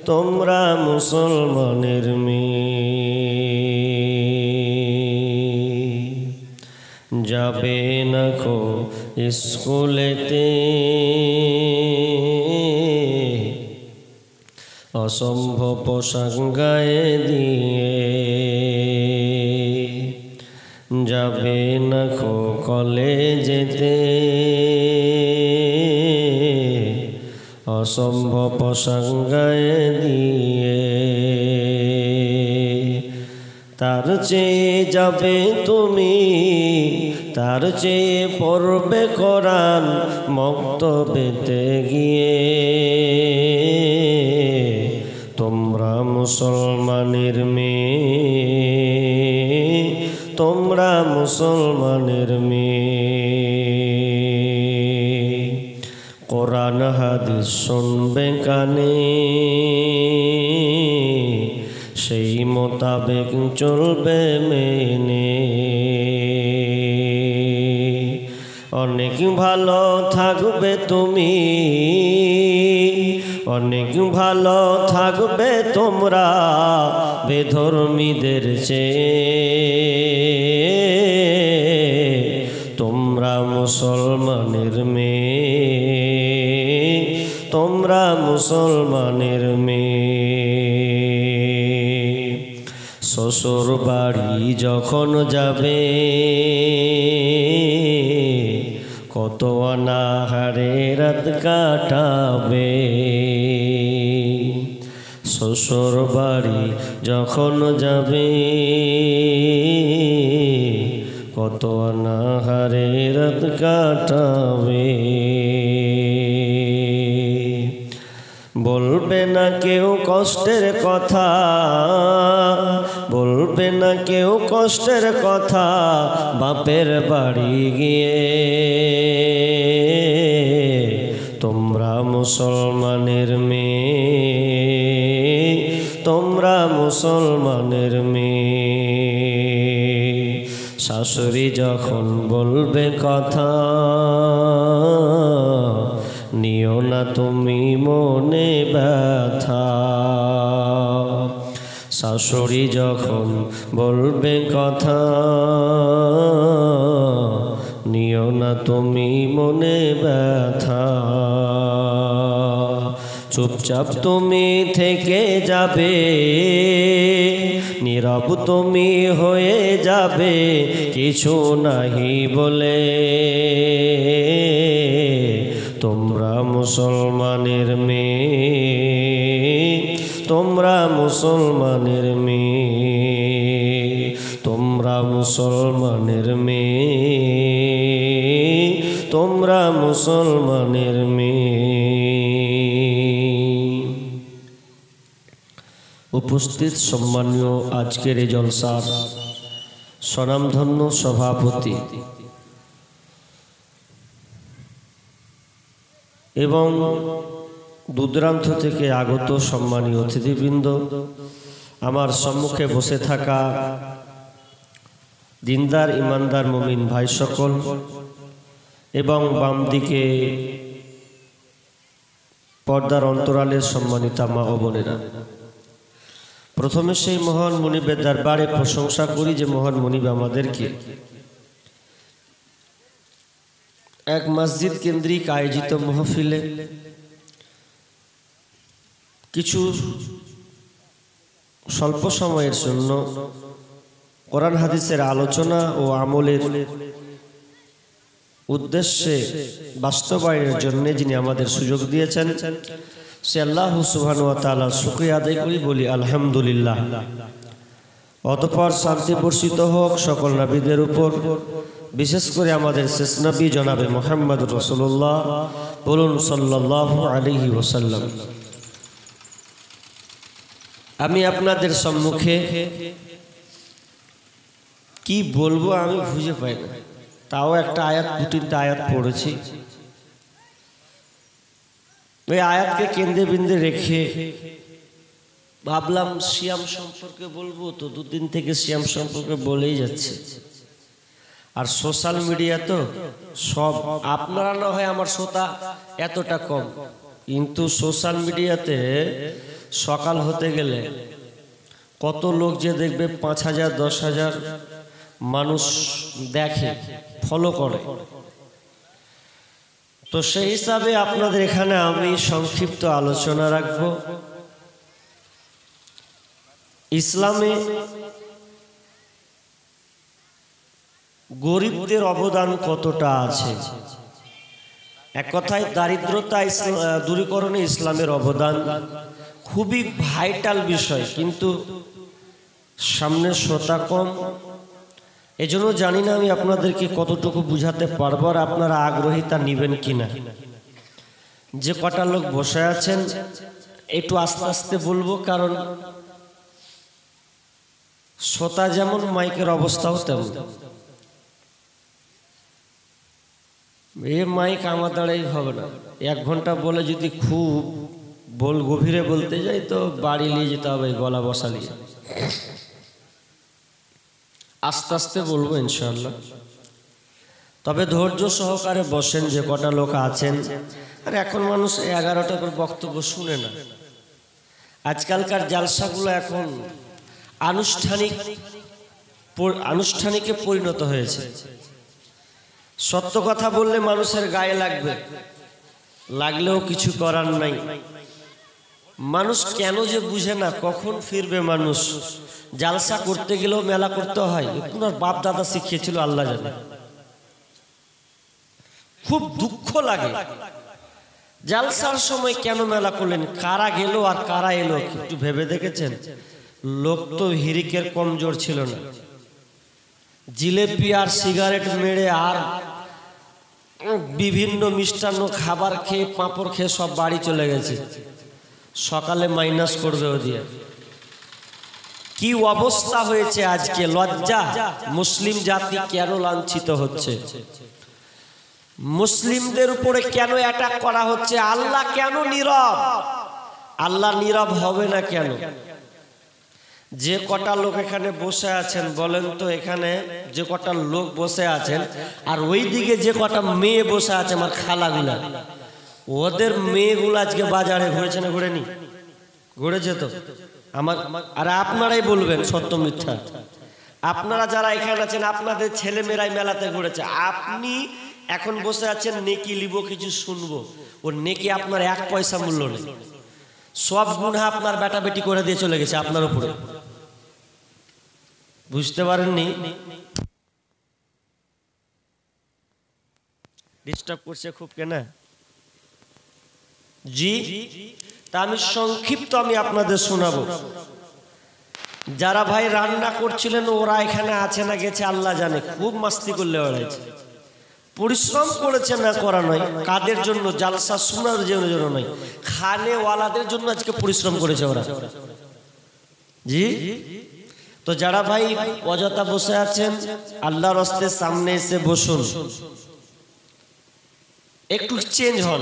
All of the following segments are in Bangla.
তোমরা মুসলমানের মেয়ে যাবে না কো স্কুলেতে অসম্ভব পোশাক গায়ে দিয়ে যাবে না কো কলেজেতে অসম্ভব পোশাক গায়ে দিয়ে তার চেয়ে যাবে তুমি তার চেয়ে পড়বে কোরআন মক্তবেতে গিয়ে তোমরা মুসলমানের মেয়ে তোমরা মুসলমানের মেয়ে কোরআন হাদিস শুনবে কানে সেই মোতাবেক চলবে মেনে অনেক ভালো থাকবে তুমি অনেক ভালো থাকবে তোমরা বেধর্মীদের চেয়ে তোমরা মুসলমানের মেয়ে তোমরা মুসলমানের মেয়ে শ্বশুর বাড়ি যখন যাবে কত অনাহারে রাত কাটাবে শ্বশুর বাড়ি যখন যাবে কত অনাহারে রাত কাটাবে বলবে না কেউ কষ্টের কথা বলবে না কেউ কষ্টের কথা বাপের বাড়ি গিয়ে তোমরা মুসলমানের মেয়ে তোমরা মুসলমানের মেয়ে শাশুড়ি যখন বলবে কথা নিও না তুমি মনে ব্যথা শাশুড়ি যখন বলবে কথা নিও না তুমি মনে ব্যথা চুপচাপ তুমি থেকে যাবে নীরব তুমি হয়ে যাবে কিছু নাহি বলে তোমরা মুসলমানের মেয়ে তোমরা মুসলমানের মেয়ে তোমরা মুসলমানের মেয়ে তোমরা মুসলমানের মেয়ে উপস্থিত সম্মানীয় আজকের এই জলসার স্বনামধন্য সভাপতি এবং দূরদূরান্ত থেকে আগত সম্মানীয় অতিথিবৃন্দ আমার সম্মুখে বসে থাকা দিনদার ইমানদার মুমিন ভাই সকল এবং বাম দিকে পর্দার অন্তরালের সম্মানিতা মা ও বোনেরা প্রথমে সেই মহান মুনিবের দরবারে প্রশংসা করি যে মহান মুনিব আমাদেরকে এক মসজিদ কেন্দ্রিক আয়োজিত মাহফিলে কিছু স্বল্প সময়ের জন্য কোরআন হাদিসের আলোচনা ও আমলের উদ্দেশ্যে বাস্তবায়নের জন্য যিনি আমাদের সুযোগ দিয়েছেন সে আল্লাহ সুবহানাহু ওয়া তাআলার শুকরিয়া আদায় করি বলি আলহামদুলিল্লাহ। অতঃপর শান্তি বর্ষিত হোক সকল নবীদের উপর, বিশেষ করে আমাদের শেষ নবী জনাবে মুহাম্মদ রাসূলুল্লাহ, বলুন সাল্লাল্লাহু আলাইহি ওয়াসাল্লাম। আমি আপনাদের সম্মুখে কি বলবো আমি খুঁজে পাই না, তাও একটা আয়াত দুটিটা আয়াত পড়েছি। ওই আয়াতকে কেন্দ্রে বিন্দে রেখে ভাবলাম সিয়াম সম্পর্কে বলবো, তো দুদিন থেকে সিয়াম সম্পর্কে বলেই যাচ্ছে। আর সোশ্যাল মিডিয়া তো সব, আপনারা না হয় আমার শ্রোতা এতটা কম, কিন্তু সোশ্যাল মিডিয়াতে সকাল হতে গেলে কত লোক যে দেখবে 5,000 10,000 মানুষ দেখে, ফলো করে। তো সেই হিসাবে আপনাদের এখানে আমি সংক্ষিপ্ত আলোচনা রাখব। ইসলামে গরিবদের অবদান কতটা আছে, এক কথায় দারিদ্রতা দূরীকরণে ইসলামের অবদান খুবই ভাইটাল বিষয়, কিন্তু সামনে শ্রোতা কম, এজন্য জানি না আমি আপনাদেরকে কতটুকু বুঝাতে পারবো আর আপনারা আগ্রহিতা নিবেন কিনা। যে কটা লোক বসে আছেন একটু আস্তে আস্তে বলবো, কারণ শ্রোতা যেমন মাইকের অবস্থাও তেমন। এ মাইক আমার দ্বারাই হবে না, 1 ঘন্টা বলে যদি খুব গভীরে বলতে যাই তো বাড়ি নিয়ে যেতে হবে গলা বসালিয়ে। আস্তে আস্তে বলবো ইনশাআল্লাহ, তবে ধৈর্য সহকারে বসেন যে কটা লোক আছেন। আর এখন মানুষ 11টা করে বক্তব্য শুনে না, আজকালকার জালসাগুলো এখন আনুষ্ঠানিকে পরিণত হয়েছে। সত্য কথা বললে মানুষের গায়ে লাগবে, লাগলেও কিছু করার নাই। মানুষ কেন যে বুঝে না, কখন ফিরবে মানুষ। জালসা করতে গেলেও মেলা করতে হয়, তোমার বাপ দাদা শিখিয়েছিল আল্লাহ জানে। খুব দুঃখ লাগে, জালসার সময় কেন মেলা করলেন, কারা গেল আর কারা এলো একটু ভেবে দেখেছেন? লোক তো হিরিকের কমজোর ছিল না, জিলেপি আর সিগারেট মেরে আর বিভিন্ন মিষ্টান্ন খাবার খেয়ে পাঁপড় খেয়ে সব বাড়ি চলে গেছে। সকালে মাইনাস করবে ও দিয়ে। কি অবস্থা হয়েছে আজকে, লজ্জা! মুসলিম জাতি কেন লাঞ্ছিত হচ্ছে, মুসলিমদের উপরে কেন অ্যাটাক করা হচ্ছে, আল্লাহ কেন নীরব? আল্লাহ নীরব হবে না কেন? যে কটা লোক এখানে বসে আছেন বলেন তো, এখানে যে কটা লোক বসে আছেন আর ওই দিকে যে কটা মেয়ে বসে আছে আমার খালাগুলা, ওদের মেয়েগুলো আজকে বাজারে ঘুরেছে না ঘুরেনি? ঘুরেছে তো। আমার আর আপনারাই বলবেন সত্য মিথ্যা। আপনারা যারা এখানে আছেন আপনাদের ছেলে মেয়েরাই মেলাতে ঘুরেছে। আপনি এখন বসে আছেন নেকি লিব, কিছু শুনবো, ও নেকি আপনার 1 পয়সা মূল্য নেই। সব গুনাহ আপনার বেটা বেটি করে দিয়ে চলে গেছে আপনার উপরে। বুঝতে পারেননি? ডিস্টার্ব করছে খুব কেন? জি, তা আমি সংক্ষিপ্ত আপনাদের শোনাবো। যারা ভাই রান্না করছিলেন ওরা এখানে আছে না গেছে আল্লাহ জানে, খুব মাস্তি করলে ওরাইছে, পরিশ্রম করেছে না করা নয়। কাদের জন্য? জালসা শোনার জন্য নয়, খানেওয়ালাদের জন্য আজকে পরিশ্রম করেছে ওরা। জি, তো যারা ভাই অযথা বসে আছেন আল্লাহর রাস্তার সামনে এসে বসুন, একটু চেঞ্জ হন,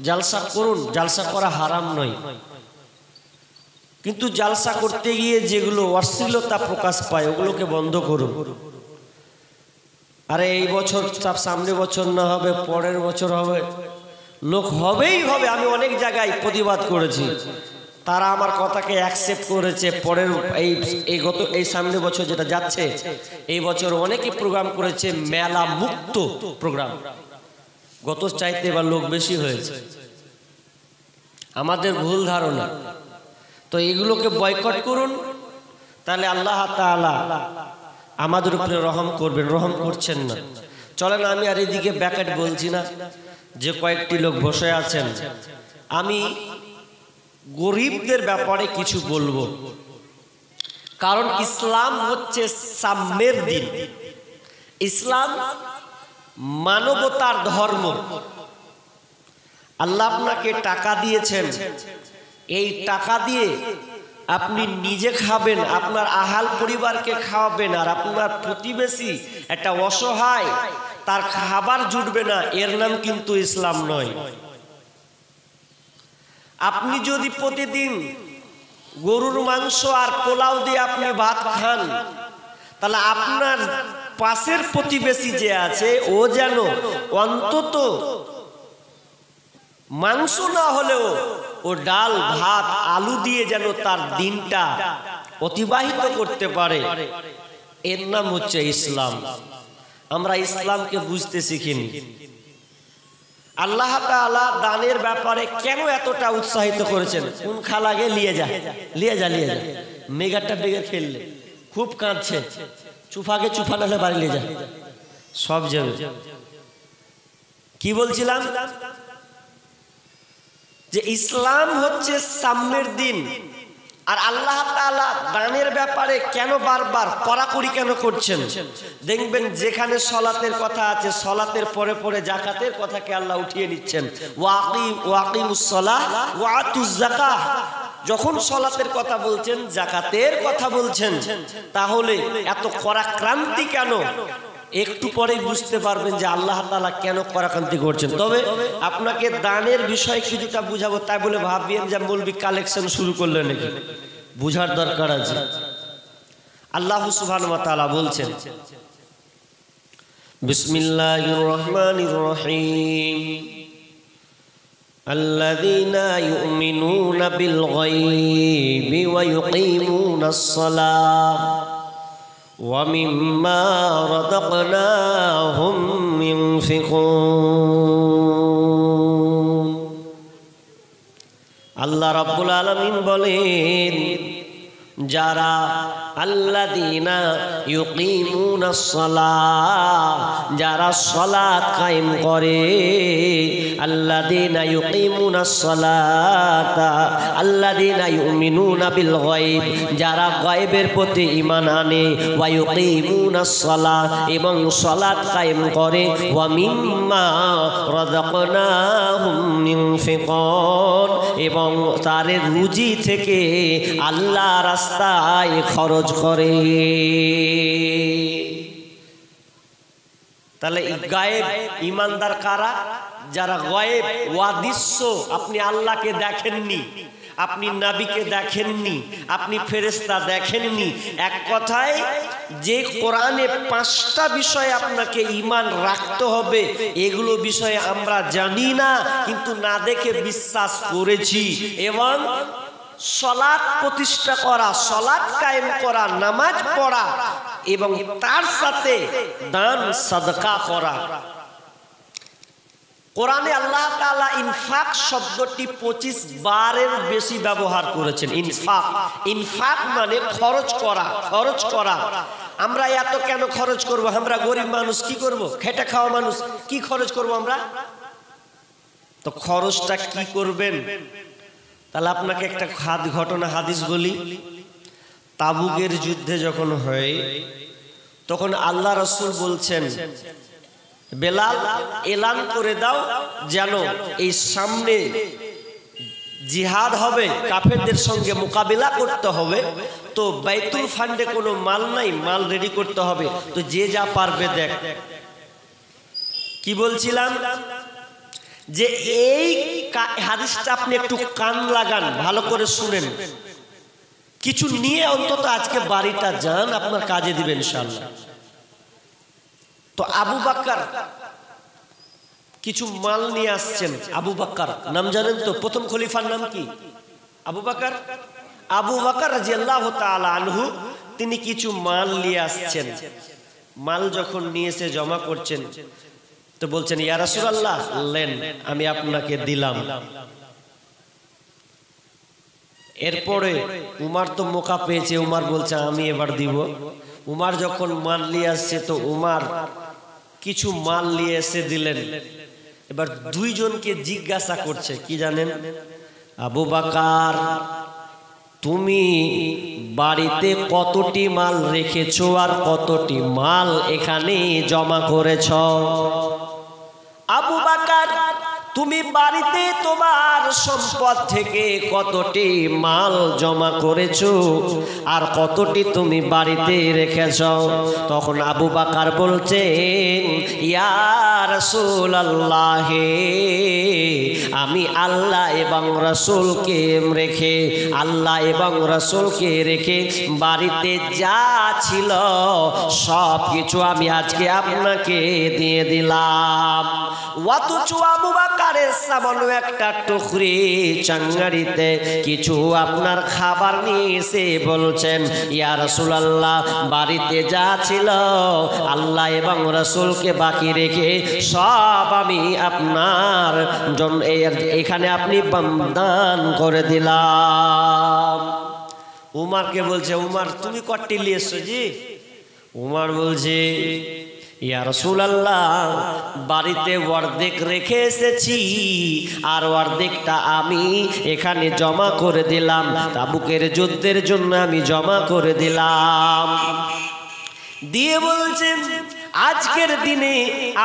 জালসা করুন। জালসা করা হারাম নয়, কিন্তু জালসা করতে গিয়ে যেগুলো অশ্লীলতা প্রকাশ পায় ওগুলোকে বন্ধ করুন। আরে এই বছর সামনে বছর না হবে পরের বছর হবে, লোক হবেই হবে। আমি অনেক জায়গায় প্রতিবাদ করেছি, তারা আমার কথাকে অ্যাকসেপ্ট করেছে। পরের এই সামনে বছর যেটা যাচ্ছে, এই বছর অনেকে প্রোগ্রাম করেছে মেলা মুক্ত প্রোগ্রাম, গত চাইতে এবার লোক বেশি হয়েছে। আমাদের ভুল ধারণা, তো এগুলোকে বয়কট করুন, তাহলে আল্লাহ তাআলা আমাদের উপরে রহম করবেন। রহম করছেন না। চলেন আমি আর এদিকে ব্যাকেট বলছি না, যে কয়েকটি লোক বসে আছেন আমি গরিবদের ব্যাপারে কিছু বলবো, কারণ ইসলাম হচ্ছে সাম্যের দিন, ইসলাম মানবতার ধর্ম। আল্লাহ আপনাকে টাকা দিয়েছেন, এই টাকা দিয়ে আপনি নিজে খাবেন, আপনার আহাল পরিবারকে খাওয়াবেন, আর আপনার প্রতিবেশী একটা অসহায় তার খাবার জুটবে না, এর নাম কিন্তু ইসলাম নয়। আপনি যদি প্রতিদিন গরুর মাংস আর পোলাও দিয়ে আপনি ভাত খান, তাহলে আপনার পাশের প্রতিবেশী যে আছে ও যেন অন্তত মাংস না হলেও ও ডাল ভাত আলু দিয়ে যেন তার দিনটা অতিবাহিত করতে পারে, এর নাম হচ্ছে ইসলাম। আমরা ইসলামকে বুঝতে শিখিনি। আল্লাহ তাআলা দানের ব্যাপারে কেন এতটা উৎসাহিত করেছেন? কোন খালাগে লিয়ে যা, লিয়ে যা, লিয়ে যা। মেগাটা বেগে ফেললে খুব কাঁদছে, চুফাকে চুফা নালে বাড়ি লিয়ে যা, সব যাবে। কি বলছিলাম? যে ইসলাম হচ্ছে সাম্যের দিন। আর আল্লাহ তাআলা দানের ব্যাপারে কেন বারবার কড়াকড়ি কেন করছেন? দেখবেন যেখানে সলাতের কথা আছে, সলাতের পরে পরে যাকাতের কথাকে আল্লাহ উঠিয়ে নিচ্ছেন। ওয়াকিমুস সালাহ ওয়া আতুজ যাকাহ। যখন সলাতের কথা বলছেন, যাকাতের কথা বলছেন, তাহলে এত কড়াক্রান্তি কেন? একটু পরেই বুঝতে পারবেন যে আল্লাহ তাআলা কেন কড়াক্রান্তি করছেন। তবে আপনাকে দানের বিষয়ে কিছুটা বুঝাবো, তাই বলে ভাববেন যে মৌলবি কালেকশন শুরু করলেন নাকি। বুঝার দরকার আছে। আল্লাহ সুবহানাহু ওয়া তাআলা বলছেন, বিসমিল্লাহির রহমানির রহিম, আল্লাযীনা ইউমিনুনা বিল গায়বি ওয়া ইউকিমুনাস সালাহ ওয়া মিম্মা রাযাকনাহুম ইউনফিকুন। আল্লাহ রাব্বুল আলামিন বলেন, যারা আল্লাযীনা ইউকিমুনাস সালাহ, যারা সালাত কায়েম করে, আল্লাযীনা ইউকিমুনাস সালাতা আল্লাযীনা ইউমিনুনা বিল গায়ব, যারা গায়বের প্রতি ঈমান আনে, ওয়া ইউকিমুনাস সালাহ, এবং সালাত কায়েম করে, ওয়া মিম্মা রাযাকনাহুম ইউনফিকুন, এবং তার রুজি থেকে আল্লাহ রাস্তায় খরচ করে। তাহলে গায়েব ঈমানদার কারা? যারা গায়েব ওয়াদিস্য, আপনি আল্লাহকে দেখেননি, আপনি নবীকে দেখেননি, আপনি ফেরেশতা দেখেননি। এক কথায় যে কোরআনে 5টা বিষয় আপনাকে ঈমান রাখতে হবে, এগুলো বিষয়ে আমরা জানি না, কিন্তু না দেখে বিশ্বাস করেছি। এবং সালাত প্রতিষ্ঠা করা, সালাত কায়েম করা, নামাজ পড়া, এবং তার সাথে দান সাদকা করা। কোরআনে আল্লাহ তাআলা ইনফাক শব্দটি 25 বারের বেশি ব্যবহার করেছেন। ইনফাক, ইনফাক মানে খরচ করা, খরচ করা। আমরা এত কেন খরচ করব? আমরা গরিব মানুষ, কি করব? খেটে খাওয়া মানুষ, কি খরচ করব আমরা? তো খরচটা কি করবেন? তাহলে আপনাকে একটা ঘটনা হাদিস বলি। তাবুকের যুদ্ধে যখন হয়, তখন আল্লাহ রাসূল বলছেন, বেলাল এলান করে দাও যেন এই সামনে জিহাদ হবে, কাফেরদের সঙ্গে মোকাবিলা করতে হবে, তো বাইতুল ফান্ডে কোনো মাল নাই, মাল রেডি করতে হবে, তো যে যা পারবে দেখ। কি বলছিলাম? যে এই হাদিসটা আপনি একটু কান লাগান, ভালো করে শুনেন, কিছু নিয়ে অন্তত আজকে বাড়িটা যান, আপনার কাজে দিবেন ইনশাআল্লাহ। তো আবু বকর কিছু মাল নিয়ে আসছেন। আবু বকর নাম জানেন তো? প্রথম খলিফার নাম কি? আবু বকর। আবু বকর রাদিয়াল্লাহু তাআলা আনহু, তিনি কিছু মাল নিয়ে আসছেন। মাল যখন নিয়ে এসে জমা করছেন, তো বলছেন, ইয়া রাসূলুল্লাহ, লেন, আমি আপনাকে দিলাম। এরপরে উমার তো মৌকা পেয়েছে, উমার বলছে আমি এবার দিব। উমার যখন মাল নিয়ে আসছে, তো উমার কিছু মাল নিয়ে এসে দিলেন। এবার দুইজনকে জিজ্ঞাসা করছে, কি জানেন? আবু বকর, তুমি বাড়িতে কতটি মাল রেখেছো আর কতটি মাল এখানে জমা করেছো? আবু বকর, তুমি বাড়িতে তোমার সম্পদ থেকে কতটি মাল জমা করেছো আর কতটি তুমি বাড়িতে রেখেছো? তখন আবু বকর বলছেন, ইয়া রাসূলুল্লাহ, আমি আল্লাহ এবং রাসূলকে রেখে, আল্লাহ এবং রাসূলকে রেখে বাড়িতে যা ছিল সব কিছু আমি আজকে আপনাকে দিয়ে দিলাম। অথচ আবু বকর আকারের সামান্য একটা টুকরি চাঙ্গারিতে কিছু আপনার খাবার নিয়ে এসে বলছেন, ইয়া রাসূলুল্লাহ, বাড়িতে যা ছিল আল্লাহ এবং রাসূলকে বাকি রেখে সব আমি আপনার জন্য এখানে আপনি দান করে দিলাম। উমারকে বলছে, উমার তুমি কটি লিয়েছো জি? উমার বলছে, ইয়া রাসূলুল্লাহ, বাড়িতে অর্ধেক রেখে এসেছি আর অর্ধেকটা আমি এখানে জমা করে দিলাম, তাবুকের যুদ্ধের জন্য আমি জমা করে দিলাম। দিয়ে বলছেন, আজকের দিনে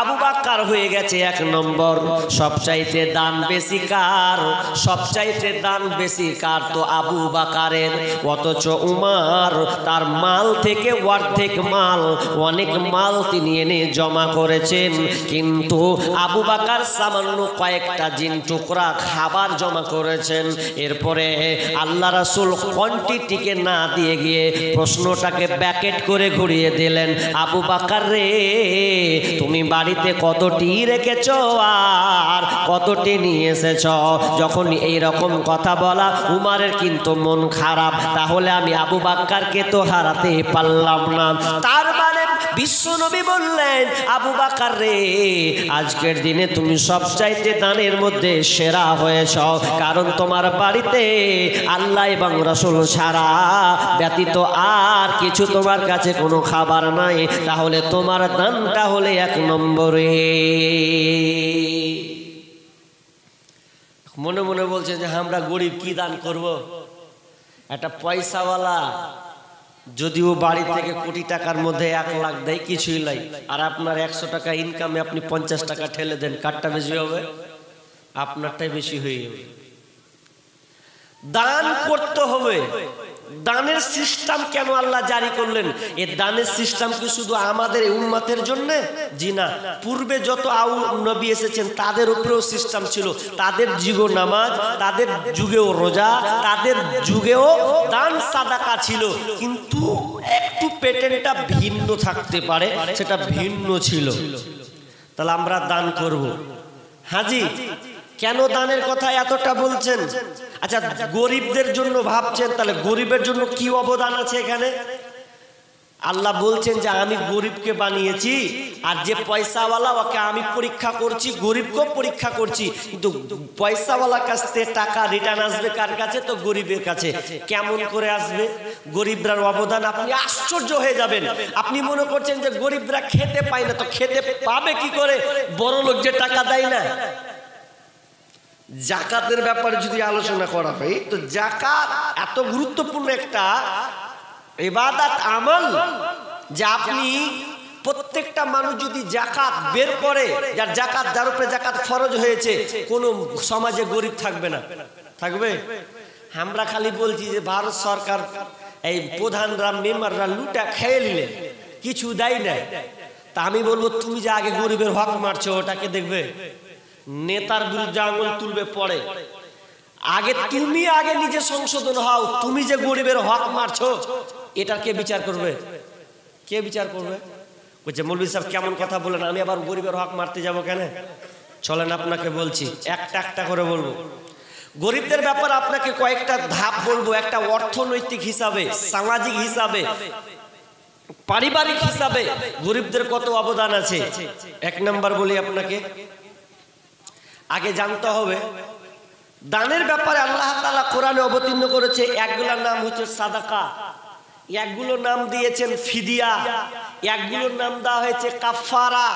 আবু বকর হয়ে গেছে এক নম্বর। সবচাইতে দান বেশি কার? সবচাইতে দান বেশি কার? তো আবু বকরের। অথচ উমর তার মাল থেকে অর্ধেক মাল, অনেক মাল তিনি এনে জমা করেছেন, কিন্তু আবু বকর সামান্য কয়েকটা জিন টুকরা খাবার জমা করেছেন। এরপরে আল্লাহ রাসূল কোয়ান্টিটিকে না দিয়ে গিয়ে প্রশ্নটাকে ব্যাকেট করে ঘুরিয়ে দিলেন, আবু বকর রে, তুমি বাড়িতে কতটি রেখেছ আর কতটি নিয়ে এসেছ? যখন এই রকম কথা বলা, উমারের কিন্তু মন খারাপ, তাহলে আমি আবু বকরকে তো হারাতে পারলাম না। তার মানে বিশ্বনবী বললেন, আবু বকর রে, আজকের দিনে তুমি সবচাইতে দানের মধ্যে সেরা হয়েছ, কারণ তোমার বাড়িতে আল্লাহ এবং রাসূল ছাড়া ব্যতীত আর কিছু তোমার কাছে কোনো খাবার নাই, তাহলে তোমার দানটা হলে এক নম্বরে। মনে মনে বলছে যে আমরা গরিব কি দান করব? একটা পয়সাওয়ালা যদিও বাড়ি থেকে কোটি টাকার মধ্যে 1 লাখ দেয়, কিছুই নাই, আর আপনার 100 টাকা ইনকামে আপনি 50 টাকা ঠেলে দেন, কারটা বেশি হবে? আপনারটাই বেশি হয়ে যাবে। দান করতে হবে। দানের সিস্টেম কেন আল্লাহ জারি করলেন? এই দানের সিস্টেম কি শুধু আমাদের উম্মতের জন্য? জি না, পূর্বে যত নবী এসেছেন তাদের উপরেও সিস্টেম ছিল। তাদের যুগেও নামাজ, তাদের যুগেও রোজা, তাদের যুগেও দান সাদাকা ছিল, কিন্তু একটু প্যাটার্নটা ভিন্ন থাকতে পারে, সেটা ভিন্ন ছিল। তাহলে আমরা দান করব। হাজি, কেন দানের কথা এতটা বলছেন? আচ্ছা, গরিবদের জন্য ভাবছেন, তাহলে গরিবের জন্য কি অবদান আছে এখানে? আল্লাহ বলছেন যে আমি গরিবকে বানিয়েছি, আর যে পয়সাওয়ালা ওকে আমি পরীক্ষা করছি, গরিবকেও পরীক্ষা করছি, কিন্তু পয়সাওয়ালার কাছ থেকে টাকা রিটার্ন আসবে কার কাছে? তো গরিবের কাছে। কেমন করে আসবে? গরিবরার অবদান আপনি আশ্চর্য হয়ে যাবেন। আপনি মনে করছেন যে গরিবরা খেতে পায় না, তো খেতে পাবে কি করে? বড় লোক যে টাকা দেয় না। জাকাতের ব্যাপারে যদি আলোচনা করা হয়, তো জাকাত এত গুরুত্বপূর্ণ একটা ইবাদত আমল যে আপনি প্রত্যেকটা মানুষ যদি জাকাত বের করে, যার জাকাত, যার উপরে জাকাত ফরজ হয়েছে, কোন সমাজে গরিব থাকবে না। থাকবে? আমরা খালি বলছি যে ভারত সরকার, এই প্রধানরা, মেম্বাররা লুটা খেয়ে নিলেন, কিছু দেয় না। তা আমি বলবো, তুমি যে আগে গরিবের হক মারছো, ওটাকে দেখবে। নেতার বিরুদ্ধে আঙুল তুলবে পরে, আগে তুমি আগে নিজে সংশোধন হও। তুমি যে গরিবের হক মারছো, এটার কে বিচার করবে? কে বিচার করবে? বলছে, মৌলভী সাহেব কেমন কথা বলেন, আমি আবার গরিবের হক মারতে যাব কেন? চলেন আপনাকে বলছি, একটা একটা করে বলবো। গরিবদের ব্যাপারে আপনাকে কয়েকটা ধাপ বলবো, একটা অর্থনৈতিক হিসাবে, সামাজিক হিসাবে, পারিবারিক হিসাবে গরিবদের কত অবদান আছে। 1 নাম্বার বলি আপনাকে, আগে জানতে হবে দানের ব্যাপারে আল্লাহ তাআলা কোরআনে অবতীর্ণ করেছে, একগুলোর নাম হচ্ছে সাদাকা, একগুলোর নাম দিয়েছেন ফিদিয়া, একগুলোর নাম দেওয়া হয়েছে কাফারা।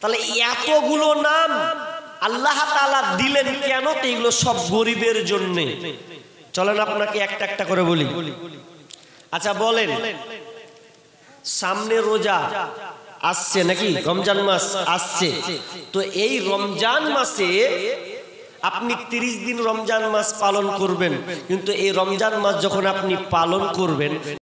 তাহলে এতগুলো নাম আল্লাহ তাআলা দিলেন কেন? তো এগুলো সব গরিবের জন্য। চলেন আপনাকে একটা একটা করে বলি। আচ্ছা বলেন, সামনে রোজা আসছে নাকি? রমজান মাস আসছে, তো এই রমজান মাসে আপনি 30 দিন রমজান মাস পালন করবেন, কিন্তু এই রমজান মাস যখন আপনি পালন করবেন,